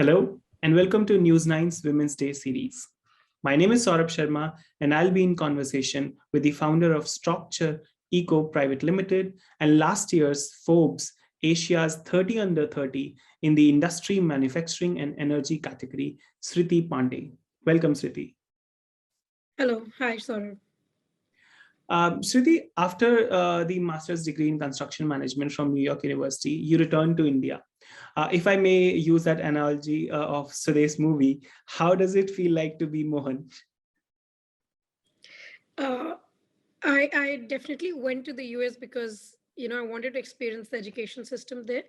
Hello, and welcome to News 9's Women's Day series. My name is Saurabh Sharma, and I'll be in conversation with the founder of Strawcture Eco Private Limited and last year's Forbes Asia's 30 under 30 in the industry, manufacturing, and energy category, Shriti Pandey. Welcome, Shriti. Hello, hi, Saurabh. Shriti, after the master's degree in construction management from New York University, you returned to India. If I may use that analogy of Sudesh's movie, how does it feel like to be Mohan? Uh, I definitely went to the US because I wanted to experience the education system there.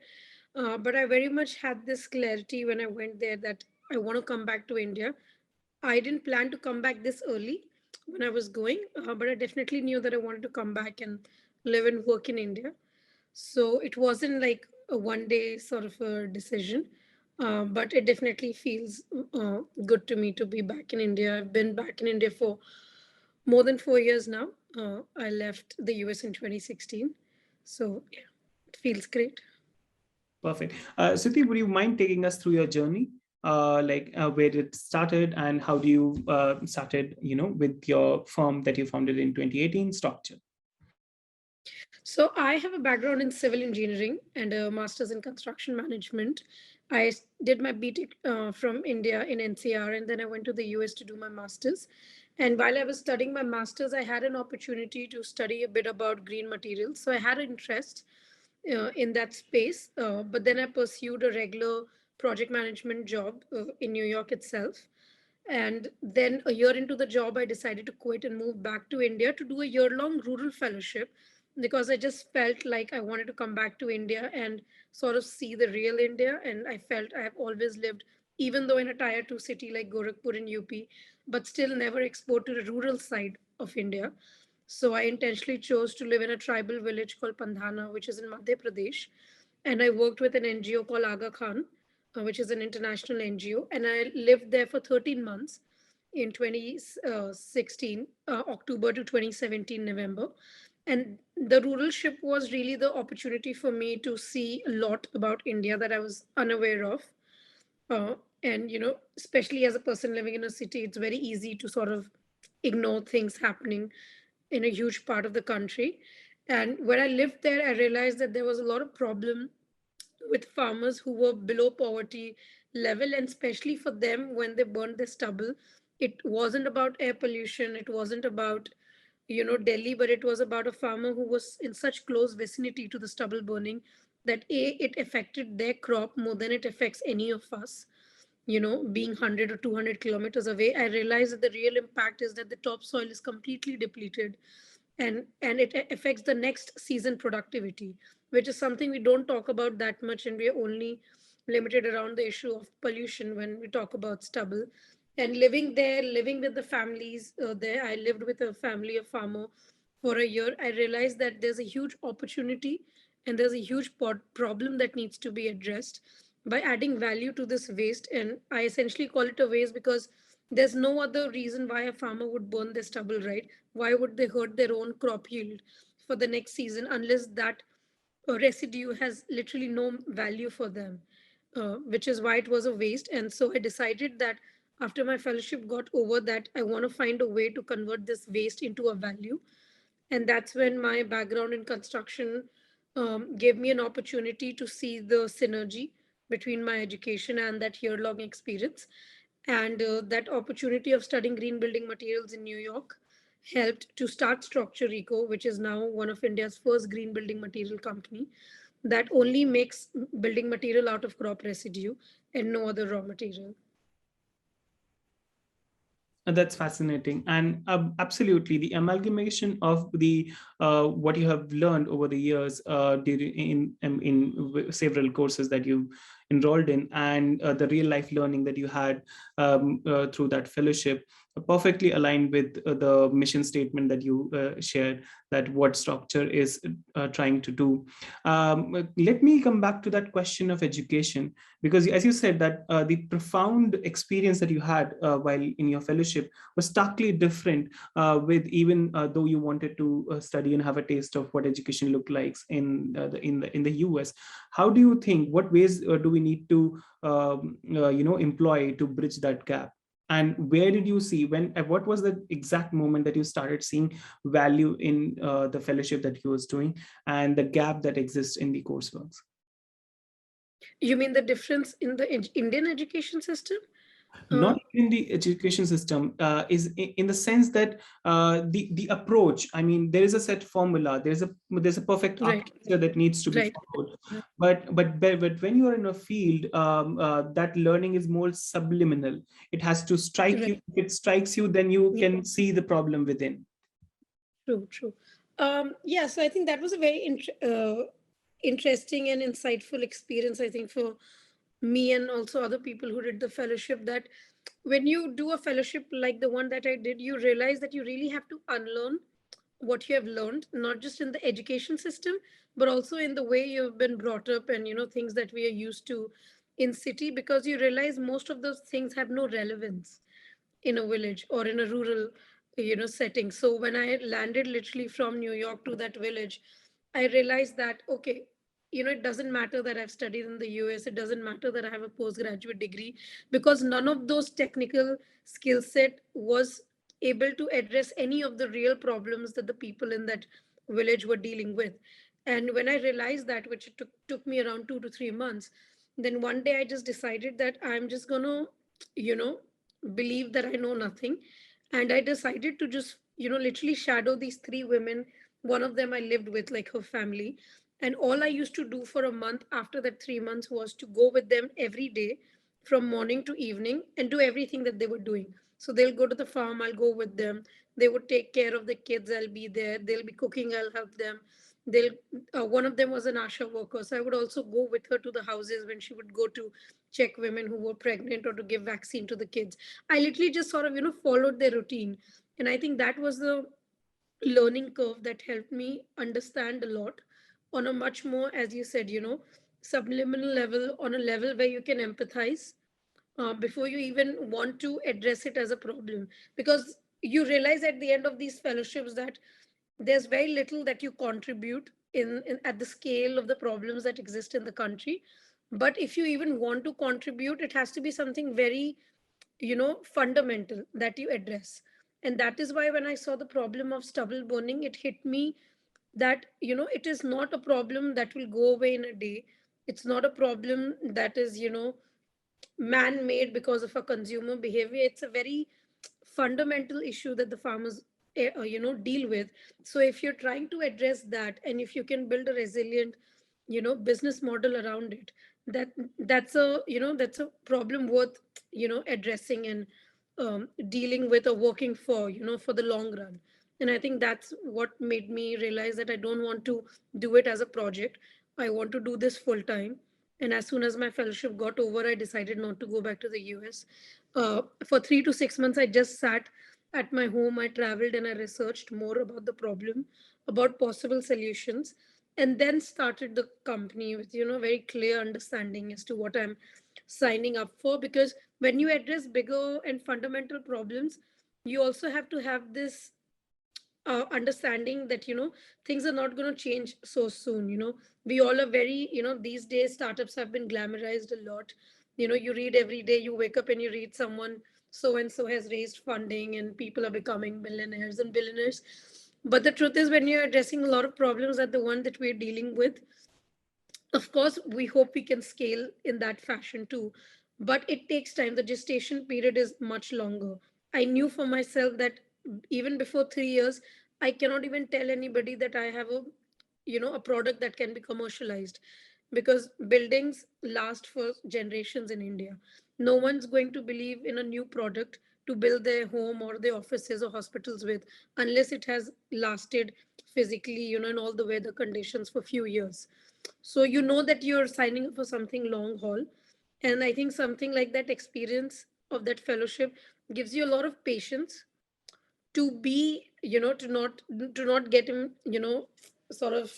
But I very much had this clarity when I went there that I want to come back to India. I didn't plan to come back this early when I was going, but I definitely knew that I wanted to come back and live and work in India. So it wasn't like a one day sort of a decision, but it definitely feels good to me to be back in India. I've been back in India for more than 4 years now. I left the US in 2016. So yeah, it feels great. Perfect. Shriti, would you mind taking us through your journey? Where it started and how do you started, with your firm that you founded in 2018, Structure? So I have a background in civil engineering and a master's in construction management. Did my BTech from India in NCR, and then I went to the US to do my master's. And while I was studying my master's, I had an opportunity to study a bit about green materials. So I had an interest in that space. But then I pursued a regular project management job in New York itself. And then a year into the job, I decided to quit and move back to India to do a year long rural fellowship because I just felt like I wanted to come back to India and sort of see the real India. And I felt I have always lived, even though in a tier two city like Gorakhpur in UP, but still never explored to the rural side of India. So I intentionally chose to live in a tribal village called Pandhana, which is in Madhya Pradesh. And I worked with an NGO called Aga Khan, which is an international NGO. And I lived there for 13 months in 2016, October to 2017, November. And the ruralship was really the opportunity for me to see a lot about India that I was unaware of. Uh, and especially as a person living in a city, it's very easy to sort of ignore things happening in a huge part of the country. And when I lived there, I realized that there was a lot of problem with farmers who were below poverty level, and especially for them when they burned their stubble, it wasn't about air pollution, it wasn't about Delhi, but it was about a farmer who was in such close vicinity to the stubble burning that it affected their crop more than it affects any of us. Being 100 or 200 kilometers away, I realized that the real impact is that the topsoil is completely depleted, and it affects the next season productivity, which is something we don't talk about that much, and we are only limited around the issue of pollution when we talk about stubble. And living there, living with the families there, I lived with a family of farmer for a year. I realized that there's a huge opportunity and there's a huge problem that needs to be addressed by adding value to this waste. And I essentially call it a waste because there's no other reason why a farmer would burn their stubble, right? Why would they hurt their own crop yield for the next season unless that residue has literally no value for them, which is why it was a waste. And so I decided that after my fellowship got over, that I want to find a way to convert this waste into a value. And that's when my background in construction gave me an opportunity to see the synergy between my education and that year long experience. And that opportunity of studying green building materials in New York helped to start Structure Eco, which is now one of India's first green building material company that only makes building material out of crop residue and no other raw material. That's fascinating, and absolutely the amalgamation of the what you have learned over the years during in several courses that you enrolled in, and the real life learning that you had through that fellowship, perfectly aligned with the mission statement that you shared, that what Structure is trying to do. Let me come back to that question of education, because as you said that the profound experience that you had while in your fellowship was starkly different, with even though you wanted to study and have a taste of what education looked like in the US. How do you think, what ways do we we need to employ to bridge that gap? And where did you see, when what was the exact moment that you started seeing value in the fellowship that you was doing and the gap that exists in the coursework? You mean the difference in the Indian education system? Uh, Not in the education system, is in the sense that the approach, I mean, there is a set formula, there's a perfect right, architecture that needs to be right, followed. right, But when you are in a field, that learning is more subliminal. It has to strike you. right. If it strikes you, then you Yeah, can see the problem within. true, true. Yeah, so I think that was a very interesting and insightful experience, I think, for me and also other people who did the fellowship. That when you do a fellowship like the one that I did, you realize that you really have to unlearn what you have learned, not just in the education system, but also in the way you've been brought up, and things that we are used to in city, because you realize most of those things have no relevance in a village or in a rural setting. So when I landed literally from New York to that village, I realized that, okay, it doesn't matter that I've studied in the US, it doesn't matter that I have a postgraduate degree, because none of those technical skill set was able to address any of the real problems that the people in that village were dealing with. And when I realized that, which it took me around 2 to 3 months, then one day I just decided that I'm just gonna you know believe that I know nothing. And I decided to just, literally shadow these three women. One of them I lived with, like her family. And all I used to do for a month after that 3 months was to go with them every day from morning to evening and do everything that they were doing. So they'll go to the farm, I'll go with them. They would take care of the kids, I'll be there. They'll be cooking, I'll help them. They'll One of them was an ASHA worker, so I would also go with her to the houses when she would go to check women who were pregnant or to give vaccine to the kids. I literally just sort of, followed their routine. And I think that was the learning curve that helped me understand a lot on a much more, as you said, subliminal level, on a level where you can empathize before you even want to address it as a problem. Because you realize at the end of these fellowships that there's very little that you contribute in at the scale of the problems that exist in the country. But if you even want to contribute, it has to be something very, fundamental that you address. And that is why when I saw the problem of stubble burning, it hit me that, it is not a problem that will go away in a day. It's not a problem that is, man made because of a consumer behavior. It's a very fundamental issue that the farmers deal with. So if you're trying to address that, and if you can build a resilient, business model around it, that that's a problem worth, addressing and dealing with, or working for, for the long run. And I think that's what made me realize that I don't want to do it as a project. I want to do this full time. And as soon as my fellowship got over, I decided not to go back to the US. For 3 to 6 months, I just sat at my home. I traveled and I researched more about the problem, about possible solutions, and then started the company with, very clear understanding as to what I'm signing up for. Because when you address bigger and fundamental problems, you also have to have this understanding that, things are not going to change so soon. We all are very, these days startups have been glamorized a lot. You read every day, you wake up and you read someone so and so has raised funding and people are becoming millionaires and billionaires. But the truth is, when you're addressing a lot of problems that the one that we're dealing with, of course we hope we can scale in that fashion too, but it takes time. The gestation period is much longer. I knew for myself that even before 3 years, I cannot even tell anybody that I have a, a product that can be commercialized, because buildings last for generations in India. No one's going to believe in a new product to build their home or their offices or hospitals with, unless it has lasted physically, in all the weather conditions for few years. So you know that you're signing up for something long haul. And I think something like that experience of that fellowship gives you a lot of patience to be, to not get him, sort of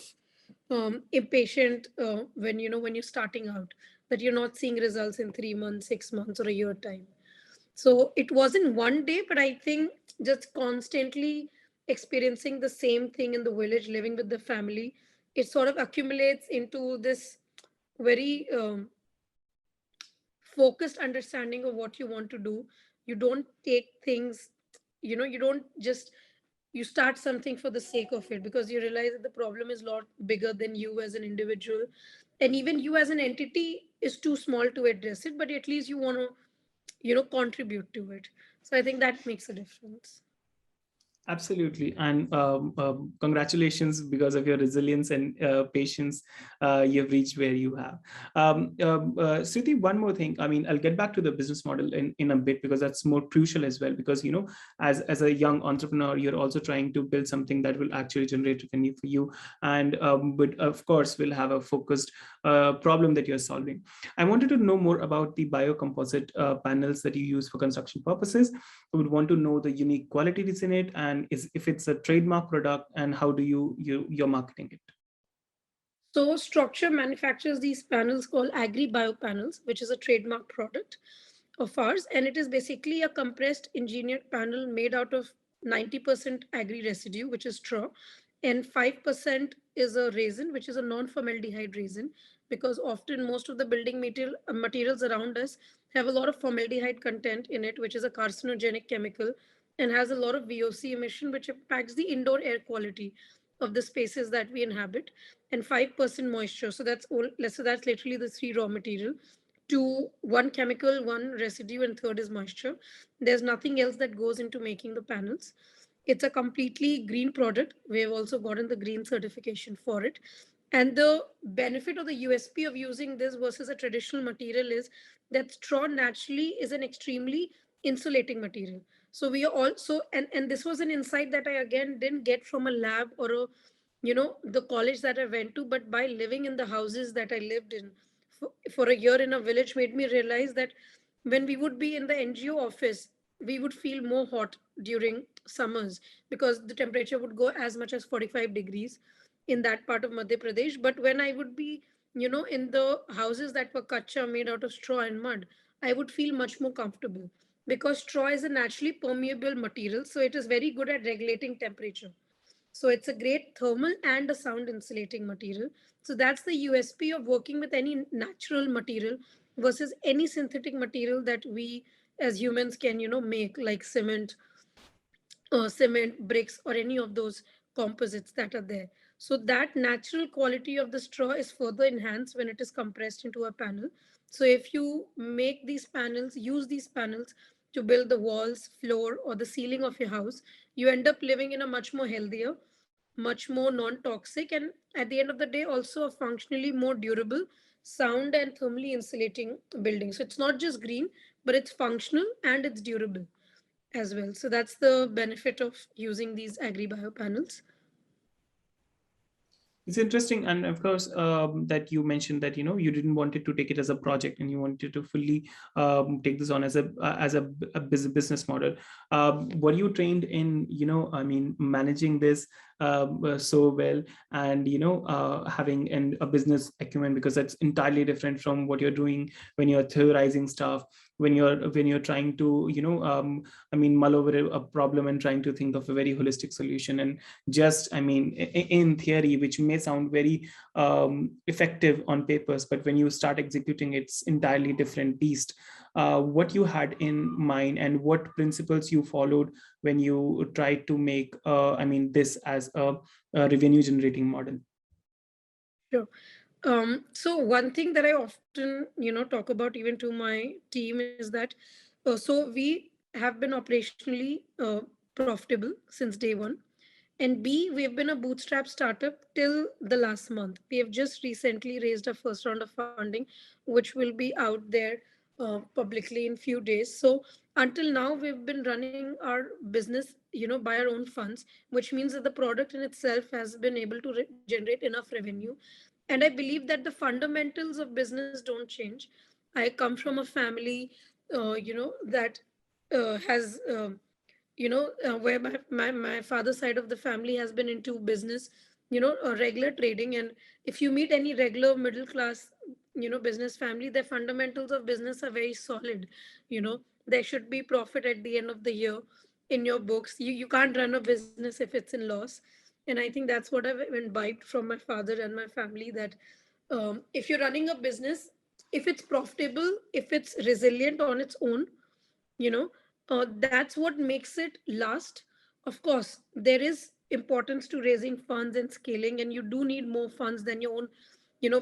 impatient when, when you're starting out, that you're not seeing results in 3 months, 6 months, or a year time. So it wasn't one day, but I think just constantly experiencing the same thing in the village, living with the family, it sort of accumulates into this very focused understanding of what you want to do. You don't take things, you don't just, you start something for the sake of it, because you realize that the problem is a lot bigger than you as an individual, and even you as an entity is too small to address it, but at least you want to, contribute to it. So I think that makes a difference. Absolutely. And congratulations, because of your resilience and patience, you've reached where you have. Sriti, one more thing. I mean, I'll get back to the business model in a bit, because that's more crucial as well. Because, as a young entrepreneur, you're also trying to build something that will actually generate revenue for you. And but of course, will have a focused problem that you're solving. I wanted to know more about the biocomposite panels that you use for construction purposes. I would want to know the unique qualities in it, and if it's a trademark product, and how do you're marketing it. So Structure manufactures these panels called Agri Bio panels, which is a trademark product of ours, and it is basically a compressed engineered panel made out of 90% agri residue, which is straw, and 5% is a resin, which is a non-formaldehyde resin, because often most of the building materials around us have a lot of formaldehyde content in it, which is a carcinogenic chemical and has a lot of VOC emission, which impacts the indoor air quality of the spaces that we inhabit, and 5% moisture. So that's all. So that's literally the three raw material to one chemical, one residue, and third is moisture. There's nothing else that goes into making the panels. It's a completely green product. We have also gotten the green certification for it. And the benefit or the USP of using this versus a traditional material is that straw naturally is an extremely insulating material. So we are also, and this was an insight that I again didn't get from a lab or a, the college that I went to, but by living in the houses that I lived in for a year in a village made me realize that when we would be in the NGO office, we would feel more hot during summers because the temperature would go as much as 45 degrees in that part of Madhya Pradesh. But when I would be, in the houses that were kacha made out of straw and mud, I would feel much more comfortable because straw is a naturally permeable material. So it is very good at regulating temperature. So it's a great thermal and a sound insulating material. So that's the USP of working with any natural material versus any synthetic material that we as humans can, make like cement, bricks, or any of those composites that are there. So that natural quality of the straw is further enhanced when it is compressed into a panel. So if you make these panels, use these panels to build the walls, floor, or the ceiling of your house, you end up living in a much more healthier, much more non-toxic, and at the end of the day, also a functionally more durable, sound and thermally insulating building. So it's not just green, but it's functional and it's durable as well. So that's the benefit of using these agribio panels. It's interesting, and of course, that you mentioned that you didn't want it to take it as a project, and you wanted to fully take this on as a business model. Were you trained in I mean, managing this so well, and having a business acumen, because that's entirely different from what you're doing when you're theorizing stuff, when you're trying to I mean, mull over a problem and trying to think of a very holistic solution. And just, I mean, in theory, which may sound very effective on papers, but when you start executing, it's entirely different beast. What you had in mind and what principles you followed when you tried to make I mean, this as a revenue generating model. Sure. So one thing that I often, talk about even to my team is that, so we have been operationally profitable since day one. And B, we've been a bootstrap startup till the last month. We have just recently raised our first round of funding, which will be out there publicly in few days. So until now, we've been running our business, by our own funds, which means that the product in itself has been able to generate enough revenue. And I believe that the fundamentals of business don't change. I come from a family, that has where my father's side of the family has been into business, regular trading. And if you meet any regular middle class, business family, their fundamentals of business are very solid. There should be profit at the end of the year in your books. You can't run a business if it's in loss. And I think that's what I've imbibed from my father and my family, that if you're running a business, if it's profitable, if it's resilient on its own, you know, that's what makes it last. Of course, there is importance to raising funds and scaling, and you do need more funds than your own,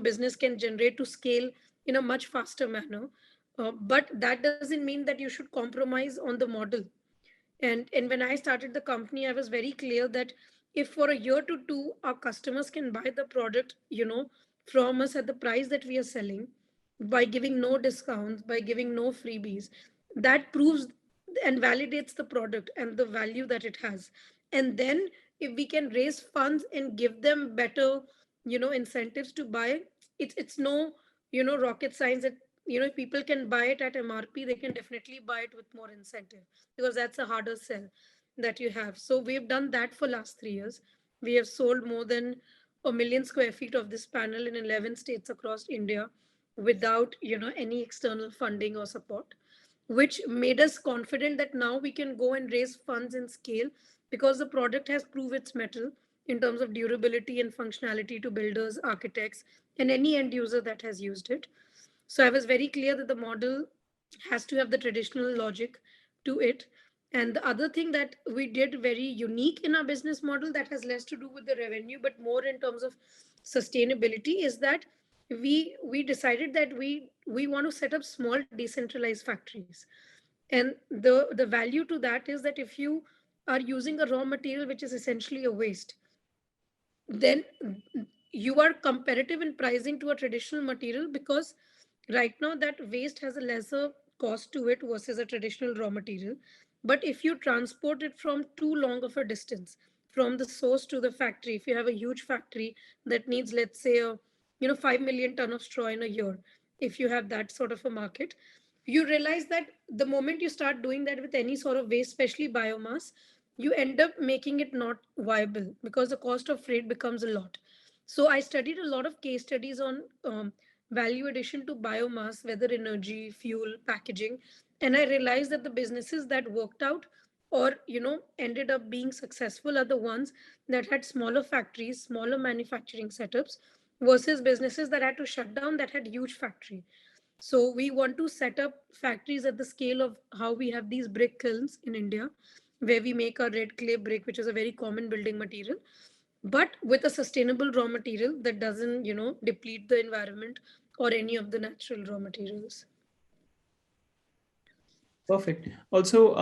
business can generate to scale in a much faster manner. But that doesn't mean that you should compromise on the model. And when I started the company, I was very clear that if for a year to two our customers can buy the product, from us at the price that we are selling, by giving no discounts, by giving no freebies, that proves and validates the product and the value that it has. And then if we can raise funds and give them better, incentives to buy, it's no, rocket science that, if people can buy it at MRP, they can definitely buy it with more incentive, because that's a harder sell that you have. So we've done that for last 3 years. We have sold more than 1 million square feet of this panel in 11 states across India without, any external funding or support, which made us confident that now we can go and raise funds and scale, because the product has proved its metal in terms of durability and functionality to builders, architects, and any end user that has used it. So I was very clear that the model has to have the traditional logic to it. And the other thing that we did very unique in our business model, that has less to do with the revenue but more in terms of sustainability, is that we decided that we want to set up small decentralized factories. And the value to that is that if you are using a raw material which is essentially a waste, then you are competitive in pricing to a traditional material, because right now that waste has a lesser cost to it versus a traditional raw material. But if you transport it from too long of a distance from the source to the factory, if you have a huge factory that needs, let's say, a 5 million ton of straw in a year, if you have that sort of a market, you realize that the moment you start doing that with any sort of waste, especially biomass, you end up making it not viable because the cost of freight becomes a lot. So I studied a lot of case studies on value addition to biomass, whether energy, fuel, packaging, and I realized that the businesses that worked out or ended up being successful are the ones that had smaller factories, smaller manufacturing setups, versus businesses that had to shut down that had huge factory. So we want to set up factories at the scale of how we have these brick kilns in India, where we make our red clay brick, which is a very common building material, but with a sustainable raw material that doesn't, deplete the environment or any of the natural raw materials. Perfect. Also,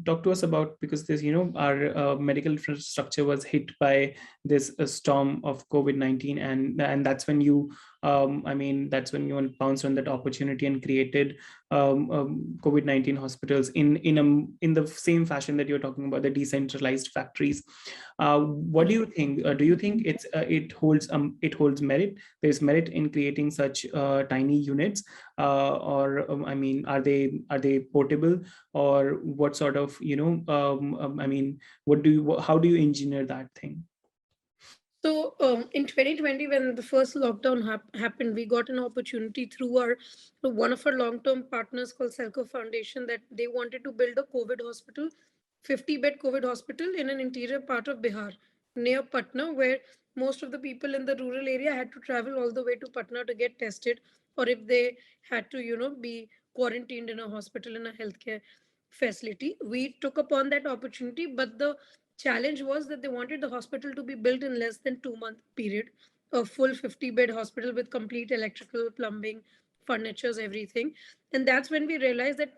talk to us about, because this, our medical infrastructure was hit by this storm of COVID-19, and that's when you, that's when you pounced on that opportunity and created COVID-19 hospitals in the same fashion that you're talking about, the decentralized factories. What do you think? Do you think it holds merit? There's merit in creating such tiny units, or are they portable, or what sort of, what do you how do you engineer that thing? So in 2020, when the first lockdown happened, we got an opportunity through our one of our long-term partners called Selco Foundation, that they wanted to build a COVID hospital, 50-bed COVID hospital in an interior part of Bihar near Patna, where most of the people in the rural area had to travel all the way to Patna to get tested, or if they had to, be quarantined in a hospital, in a healthcare facility. We took upon that opportunity, but the challenge was that they wanted the hospital to be built in less than 2 month period, a full 50-bed hospital with complete electrical, plumbing, furnitures, everything. And that's when we realized that,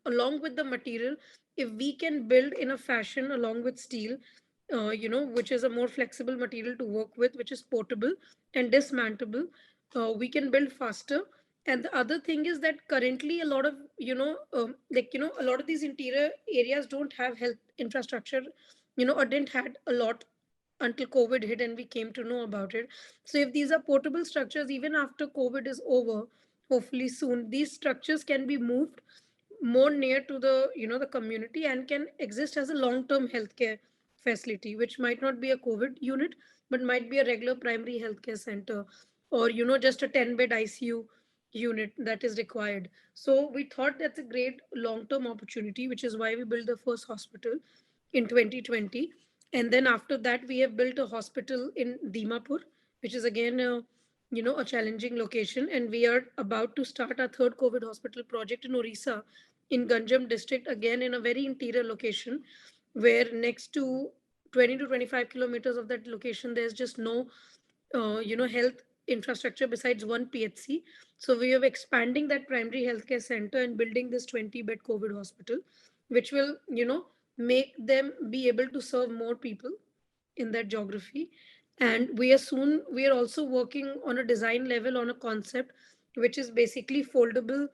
along with the material, if we can build in a fashion along with steel, which is a more flexible material to work with, which is portable and dismantleable, we can build faster. And the other thing is that currently a lot of, a lot of these interior areas don't have health infrastructure, or didn't had a lot until COVID hit and we came to know about it. So if these are portable structures, even after COVID is over, hopefully soon, these structures can be moved more near to the, the community, and can exist as a long-term healthcare facility, which might not be a COVID unit, but might be a regular primary healthcare center, or, just a 10-bed ICU unit that is required. So we thought that's a great long-term opportunity, which is why we built the first hospital in 2020. And then after that, we have built a hospital in Dimapur, which is again a a challenging location, and we are about to start our third COVID hospital project in Orissa, in Ganjam district, again in a very interior location, where next to 20 to 25 kilometers of that location, there's just no health infrastructure besides one PHC. So we are expanding that primary healthcare center and building this 20-bed COVID hospital, which will make them be able to serve more people in that geography. And we are also working on a design level on a concept which is basically foldable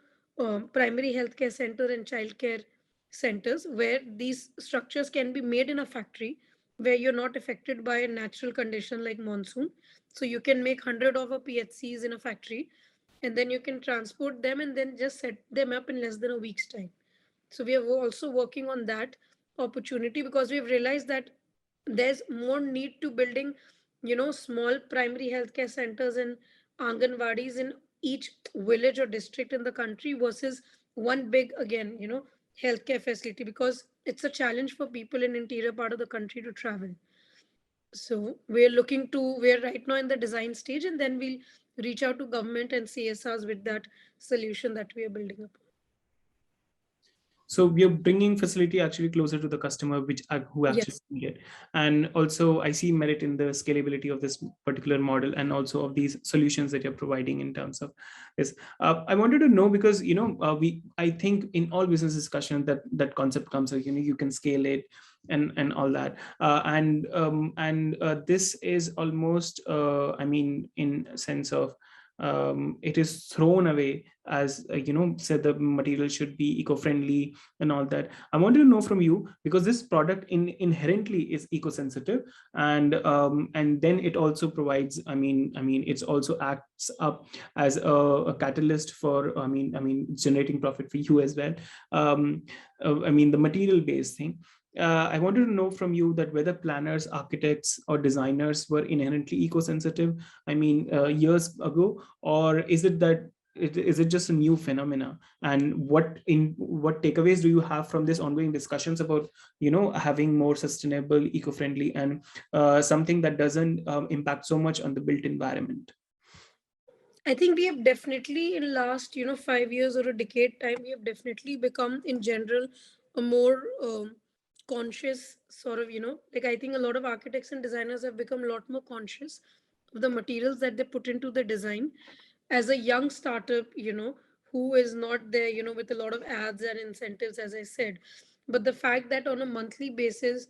primary healthcare center and childcare centers, where these structures can be made in a factory where you're not affected by a natural condition like monsoon. So you can make 100 of a PHCs in a factory, and then you can transport them and then just set them up in less than a week's time. So we are also working on that opportunity, because we've realized that there's more need to building small primary healthcare centers and anganwadis in each village or district in the country, versus one big, again, healthcare facility, because it's a challenge for people in interior part of the country to travel. So we're right now in the design stage, and then we'll reach out to government and CSRs with that solution that we are building up. So we are bringing facility actually closer to the customer, which who actually Yes. need it. And also I see merit in the scalability of this particular model, and also of these solutions that you're providing in terms of this. I wanted to know, because I think in all business discussion that concept comes, like, you can scale it and all that. This is almost, I mean, in a sense of, it is thrown away as, said the material should be eco-friendly and all that. I wanted to know from you, because this product inherently is eco-sensitive, and then it also provides, it's also acts up as a catalyst for, generating profit for you as well. The material based thing, I wanted to know from you that whether planners, architects, or designers were inherently eco-sensitive, years ago, or is it that is it just a new phenomena? And what takeaways do you have from this ongoing discussions about, having more sustainable, eco-friendly, and something that doesn't impact so much on the built environment? I think we have definitely in last 5 years or a decade time, we have definitely become in general a more conscious sort of, like, I think a lot of architects and designers have become a lot more conscious of the materials that they put into the design. As a young startup, who is not there, with a lot of ads and incentives, as I said, but the fact that on a monthly basis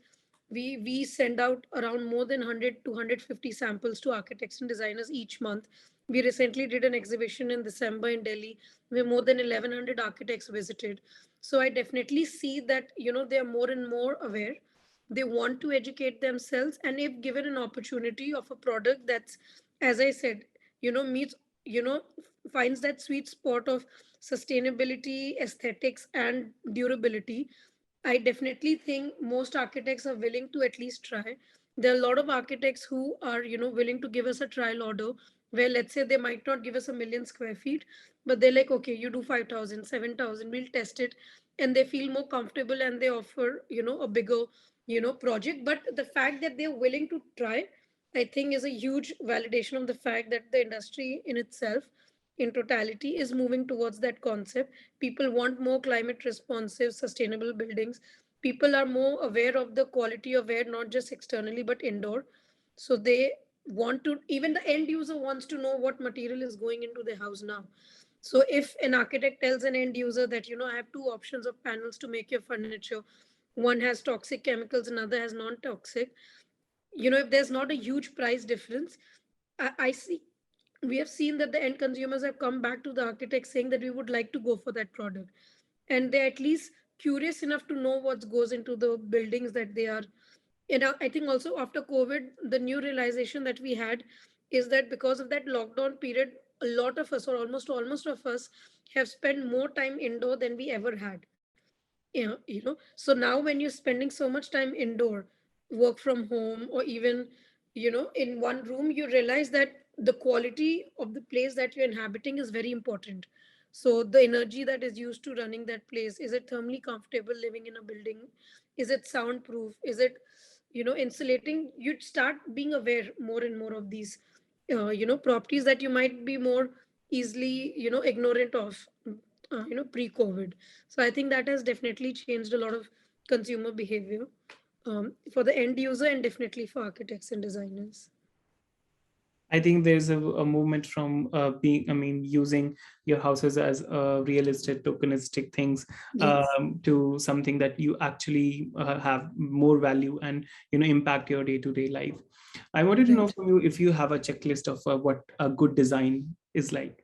we send out around more than 100 to 150 samples to architects and designers each month. We recently did an exhibition in December in Delhi where more than 1100 architects visited. So I definitely see that they are more and more aware. They want to educate themselves, and if given an opportunity of a product that's, as I said, meets, you know finds that sweet spot of sustainability, aesthetics, and durability, I definitely think most architects are willing to at least try. There are a lot of architects who are, willing to give us a trial order, where let's say they might not give us a million square feet, but they're like, okay, you do 5,000, 7,000, we'll test it. And they feel more comfortable and they offer, a bigger, project. But the fact that they're willing to try, I think is a huge validation of the fact that the industry in itself, in totality, is moving towards that concept. People want more climate responsive, sustainable buildings. People are more aware of the quality of air, not just externally, but indoor. So they want to, even the end user wants to know what material is going into the house now. So if an architect tells an end user that, I have two options of panels to make your furniture, one has toxic chemicals, another has non toxic, if there's not a huge price difference, I see, we have seen that the end consumers have come back to the architect saying that we would like to go for that product, and they're at least curious enough to know what goes into the buildings that they are. I think also after COVID, the new realization that we had is that because of that lockdown period, a lot of us, or almost of us, have spent more time indoor than we ever had. So now when you're spending so much time indoor, work from home, or even in one room, you realize that the quality of the place that you're inhabiting is very important. So the energy that is used to running that place, is it thermally comfortable living in a building, is it soundproof, is it insulating? You'd start being aware more and more of these properties that you might be more easily ignorant of pre-COVID. So I think that has definitely changed a lot of consumer behavior for the end user, and definitely for architects and designers. I think there's a movement from using your houses as real estate tokenistic things, Yes, to something that you actually have more value and impact your day-to-day life. I wanted to know right. from you if you have a checklist of what a good design is like.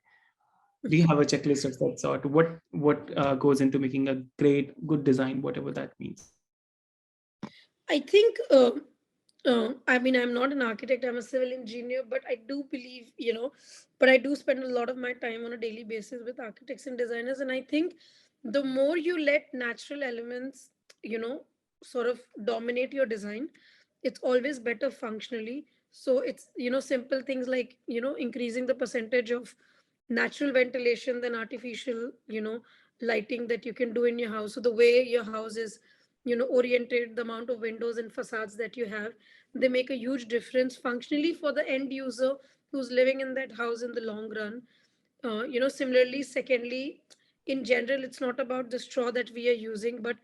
Do you have a checklist of that sort? What goes into making a great, good design, whatever that means? I think, I mean, I'm not an architect, I'm a civil engineer, but I do believe, but I do spend a lot of my time on a daily basis with architects and designers. And I think the more you let natural elements, you know, sort of dominate your design, it's always better functionally. So it's, simple things like, increasing the percentage of natural ventilation than artificial, lighting that you can do in your house. So the way your house is oriented, the amount of windows and facades that you have, they make a huge difference functionally for the end user who's living in that house in the long run. Similarly, secondly, in general, it's not about the straw that we are using, but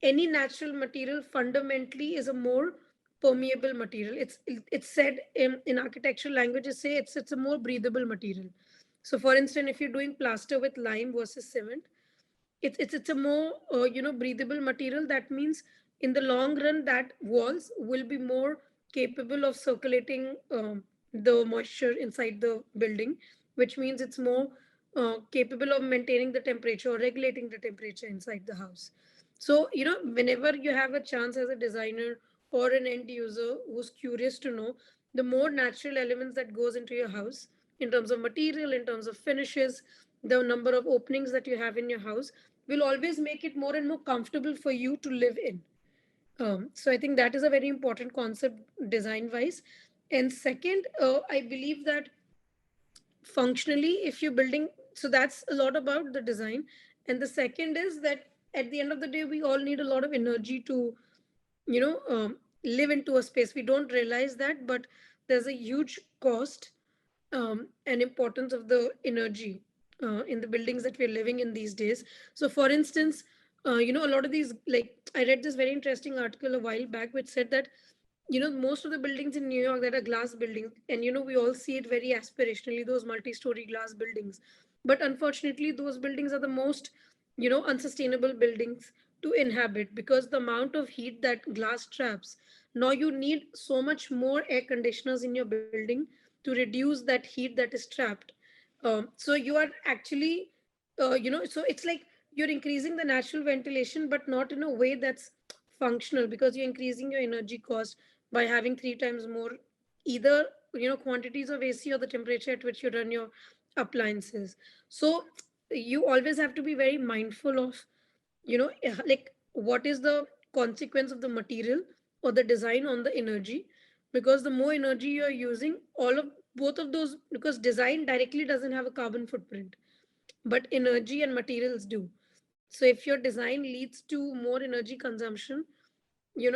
any natural material fundamentally is a more permeable material. It's said in architectural languages, say it's a more breathable material. So for instance, if you're doing plaster with lime versus cement, it's a more breathable material. That means in the long run that walls will be more capable of circulating the moisture inside the building, which means it's more capable of maintaining the temperature or regulating the temperature inside the house. So whenever you have a chance as a designer or an end user who's curious to know, the more natural elements that goes into your house in terms of material, in terms of finishes, the number of openings that you have in your house will always make it more and more comfortable for you to live in. So I think that is a very important concept design wise. And second, I believe that functionally, if you're building, so that's a lot about the design. And the second is that at the end of the day, we all need a lot of energy to live into a space. We don't realize that, but there's a huge cost and importance of the energy in the buildings that we're living in these days. So for instance, a lot of these, like I read this very interesting article a while back which said that most of the buildings in New York that are glass buildings, and we all see it very aspirationally, those multi-story glass buildings, but unfortunately those buildings are the most unsustainable buildings to inhabit, because the amount of heat that glass traps, now you need so much more air conditioners in your building to reduce that heat that is trapped. So you are actually so it's like you're increasing the natural ventilation, but not in a way that's functional, because you're increasing your energy cost by having three times more, either quantities of AC or the temperature at which you run your appliances. So you always have to be very mindful of like what is the consequence of the material or the design on the energy, because the more energy you are using, all of both of those, because design directly doesn't have a carbon footprint, but energy and materials do. So if your design leads to more energy consumption,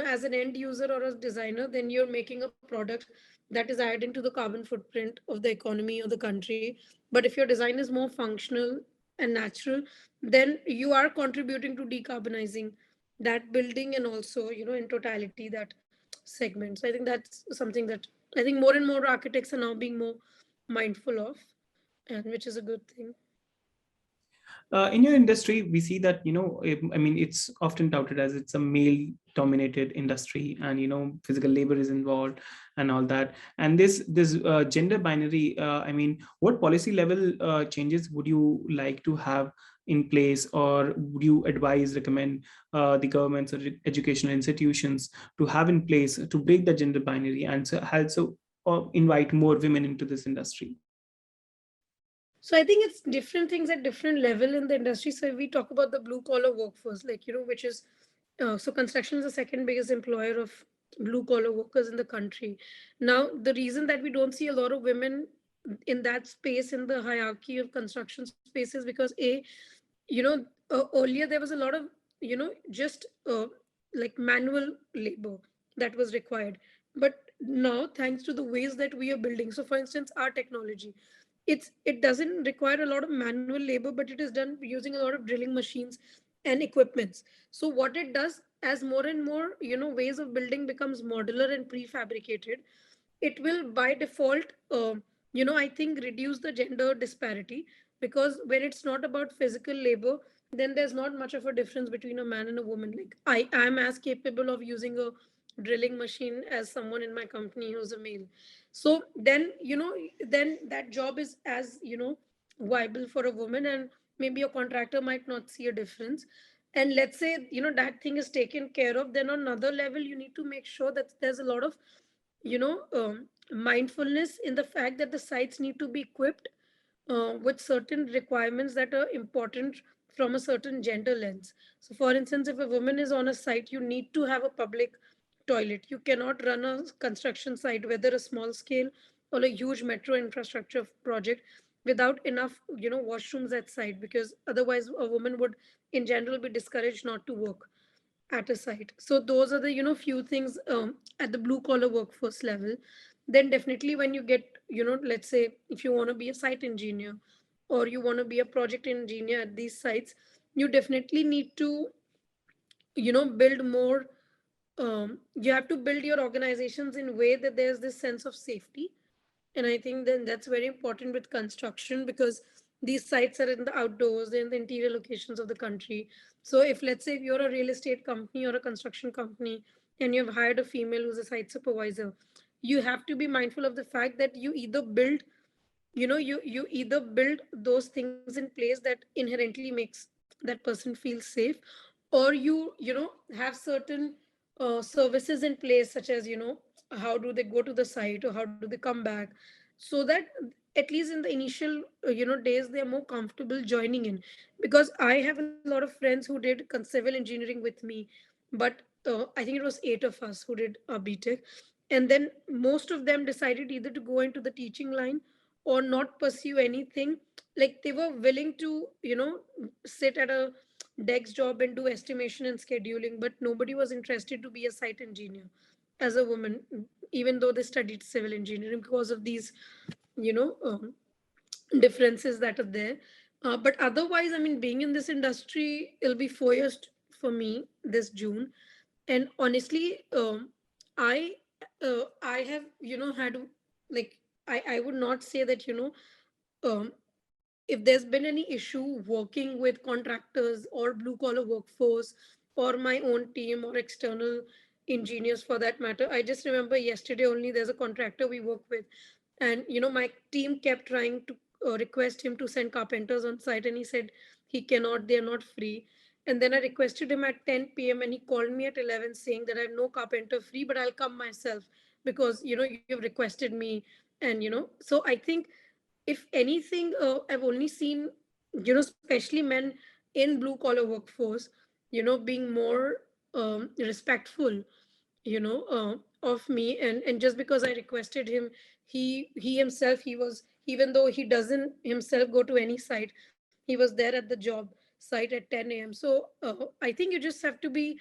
as an end user or a designer, then you're making a product that is adding to the carbon footprint of the economy or the country. But if your design is more functional and natural, then you are contributing to decarbonizing that building, and also in totality that segment. So I think that's something that I think more and more architects are now being more mindful of, and which is a good thing. In your industry, we see that it's often touted as it's a male dominated industry, and physical labor is involved and all that. And this gender binary, what policy level changes would you like to have in place, or would you advise, recommend the governments or educational institutions to have in place to break the gender binary, and so also invite more women into this industry? So I think it's different things at different level in the industry. So if we talk about the blue collar workforce, like which is so construction is the second biggest employer of blue collar workers in the country. Now the reason that we don't see a lot of women in that space in the hierarchy of construction spaces, because earlier there was a lot of just like manual labor that was required, but now, thanks to the ways that we are building, so for instance our technology, it doesn't require a lot of manual labor, but it is done using a lot of drilling machines and equipments. So what it does, as more and more ways of building becomes modular and prefabricated, it will by default I think reduce the gender disparity, because when it's not about physical labor, then there's not much of a difference between a man and a woman. Like I am as capable of using a drilling machine as someone in my company who's a male. So then then that job is as viable for a woman, and maybe a contractor might not see a difference. And let's say that thing is taken care of, then on another level you need to make sure that there's a lot of mindfulness in the fact that the sites need to be equipped with certain requirements that are important from a certain gender lens. So, for instance, if a woman is on a site, you need to have a public toilet. You cannot run a construction site, whether a small scale or a huge metro infrastructure project, without enough washrooms at site, because otherwise a woman would in general be discouraged not to work at a site. So those are the few things at the blue collar workforce level. Then definitely when you get let's say if you want to be a site engineer or you want to be a project engineer at these sites, you definitely need to build more. You have to build your organizations in a way that there's this sense of safety. And I think then that's very important with construction, because these sites are in the outdoors, they're in the interior locations of the country. So if let's say if you're a real estate company or a construction company and you've hired a female who's a site supervisor, you have to be mindful of the fact that you either build you either build those things in place that inherently makes that person feel safe, or you have certain services in place, such as how do they go to the site or how do they come back, so that at least in the initial days they are more comfortable joining in. Because I have a lot of friends who did civil engineering with me, but I think it was 8 of us who did a BTech, and then most of them decided either to go into the teaching line or not pursue anything. Like they were willing to sit at a desk job and do estimation and scheduling, but nobody was interested to be a site engineer as a woman, even though they studied civil engineering, because of these you know um, differences that are there. But otherwise, I mean, being in this industry, it'll be 4 years for me this June. And honestly, I have had, like, I would not say that um, if there's been any issue working with contractors or blue collar workforce or my own team or external engineers for that matter. I just remember yesterday only there's a contractor we work with, and my team kept trying to request him to send carpenters on site, and he said he cannot, they're not free. And then I requested him at 10 p.m. and he called me at 11 saying that I have no carpenter free, but I'll come myself because you've requested me. And so I think if anything, I've only seen especially men in blue collar workforce being more respectful of me. And just because I requested him, he himself, he was, even though he doesn't himself go to any site, he was there at the job site at 10 a.m. So I think you just have to be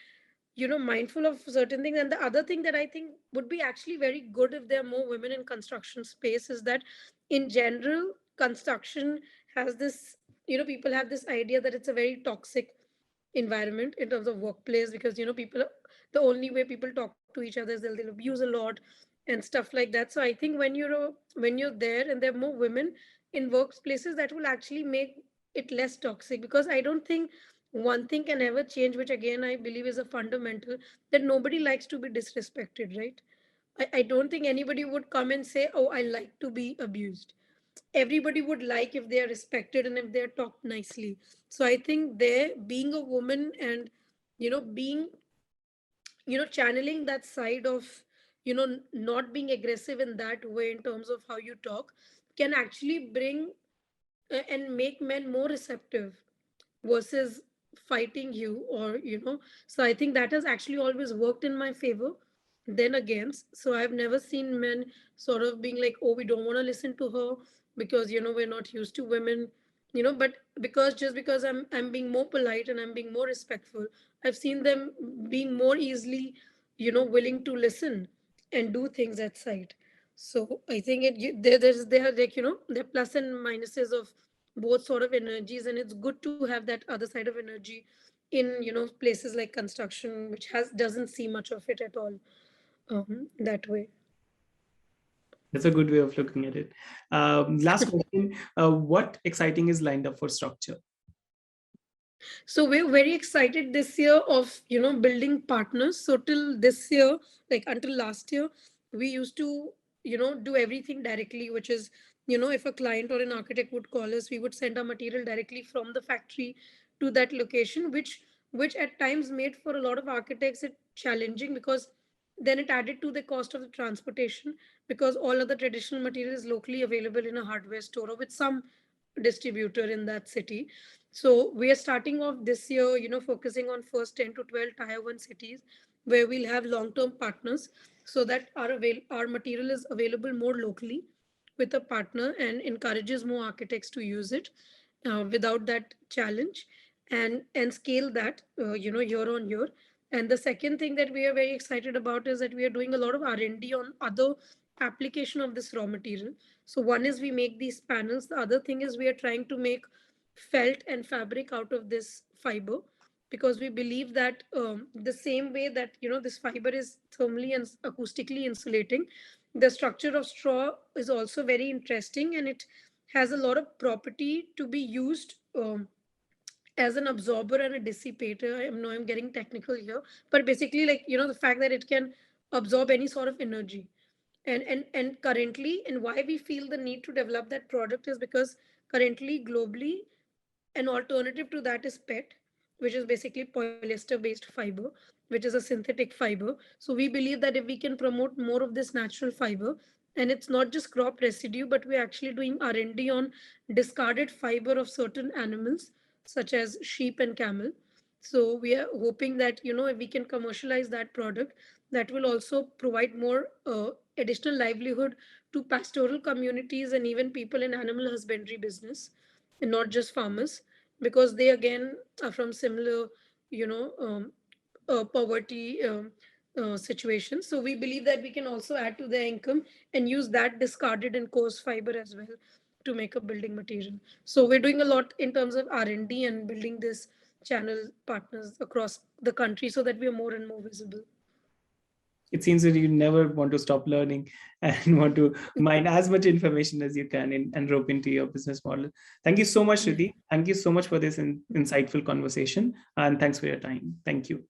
mindful of certain things. And the other thing that I think would be actually very good if there are more women in construction space is that in general construction has this, people have this idea that it's a very toxic environment in terms of workplace, because people, the only way people talk to each other is they'll abuse a lot and stuff like that. So I think when you're there and there are more women in workplaces, that will actually make it less toxic. Because I don't think one thing can ever change, which again I believe is a fundamental, that nobody likes to be disrespected, right? I don't think anybody would come and say, oh, I like to be abused. Everybody would like if they are respected and if they are talked nicely. So I think there, being a woman and being channeling that side of not being aggressive in that way in terms of how you talk, can actually bring and make men more receptive versus fighting you, or so I think that has actually always worked in my favor then against. So I've never seen men sort of being like, oh, we don't want to listen to her because we're not used to women. But because just because I'm being more polite and I'm being more respectful, I've seen them being more easily willing to listen. and do things at site. So I think there are, like, there are plus and minuses of both sort of energies, and it's good to have that other side of energy in places like construction, which has doesn't see much of it at all, that way. That's a good way of looking at it. Last question: what exciting is lined up for Structure? So we're very excited this year of building partners. So till this year, like until last year, we used to do everything directly, which is if a client or an architect would call us, we would send our material directly from the factory to that location, which at times made for a lot of architects it challenging, because then it added to the cost of the transportation, because all of the traditional material is locally available in a hardware store or with some distributor in that city. So we are starting off this year, focusing on first 10 to 12 tier 1 cities, where we'll have long-term partners, so that our material is available more locally with a partner, and encourages more architects to use it without that challenge, and scale that year on year. And the second thing that we are very excited about is that we are doing a lot of R&D on other application of this raw material. So one is we make these panels. The other thing is we are trying to make felt and fabric out of this fiber, because we believe that the same way that this fiber is thermally and acoustically insulating, the structure of straw is also very interesting, and it has a lot of property to be used as an absorber and a dissipator. I know I'm getting technical here, but basically, like, the fact that it can absorb any sort of energy. And currently, and why we feel the need to develop that product is because currently globally an alternative to that is PET, which is basically polyester based fiber, which is a synthetic fiber. So we believe that if we can promote more of this natural fiber, and it's not just crop residue, but we're actually doing R&D on discarded fiber of certain animals, such as sheep and camel. So we are hoping that if we can commercialize that product, that will also provide more additional livelihood to pastoral communities and even people in animal husbandry business, and not just farmers, because they again are from similar you know um, poverty situations. So we believe that we can also add to their income and use that discarded and coarse fiber as well to make a building material. So we're doing a lot in terms of R&D and building this channel partners across the country, so that we are more and more visible. It seems that you never want to stop learning and want to mine as much information as you can and rope into your business model. Thank you so much, Yeah. Shriti. Thank you so much for this insightful conversation. And thanks for your time. Thank you.